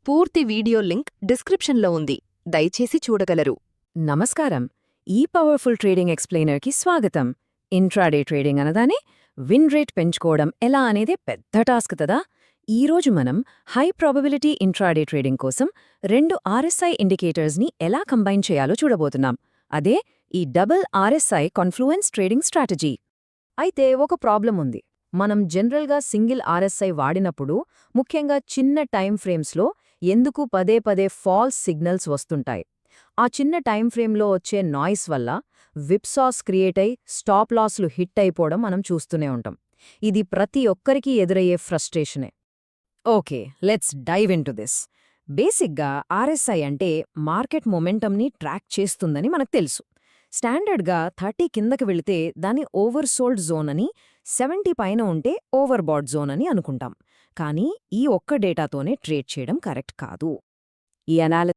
పూర్తి video link డిస్క్రిప్షన్లో ఉంది. దయచేసి చూడగలరు. నమస్కారం. ఈ పవర్ఫుల్ ట్రేడింగ్ ఎక్స్ప్లెయినర్కి స్వాగతం. ఇంట్రాడే ట్రేడింగ్ అనగానే విన్ రేట్ పెంచుకోవడం ఎలా అనేదే పెద్ద టాస్క్ కదా. ఈరోజు మనం హై ప్రాబబిలిటీ ఇంట్రాడే ట్రేడింగ్ కోసం 2 RSI ఇండికేటర్స్ని ఎలా కంబైన్ చేయాలో చూడబోతున్నాం. అదే ఈ డబుల్ RSI కాన్ఫ్లూయెన్స్ ట్రేడింగ్ స్ట్రాటజీ. అయితే ఒక ప్రాబ్లం ఉంది. మనం జనరల్గా సింగిల్ RSI వాడినప్పుడు, ముఖ్యంగా చిన్న టైం ఫ్రేమ్స్లో ఎందుకు పదే పదే ఫాల్స్ సిగ్నల్స్ వస్తుంటాయి. ఆ చిన్న టైం ఫ్రేమ్లో వచ్చే నాయిస్ వల్ల విప్సాస్ క్రియేట్ అయి స్టాప్ లాస్లు హిట్ అయిపోవడం మనం చూస్తూనే ఉంటాం. ఇది ప్రతి ఒక్కరికీ ఎదురయ్యే ఫ్రస్ట్రేషనే. Okay, let's dive into this. బేసిక్గా RSI అంటే మార్కెట్ మొమెంటమ్ని ట్రాక్ చేస్తుందని మనకు తెలుసు. స్టాండర్డ్గా 30 కిందకి వెళితే దాన్ని ఓవర్ సోల్డ్ జోన్ అని, 70 పైన ఉంటే ఓవర్ బాట్ జోన్ అని అనుకుంటాం. కానీ ఈ ఒక్క డేటాతోనే ట్రేడ్ చేయడం కరెక్ట్ కాదు. ఈ అనాలిసిస్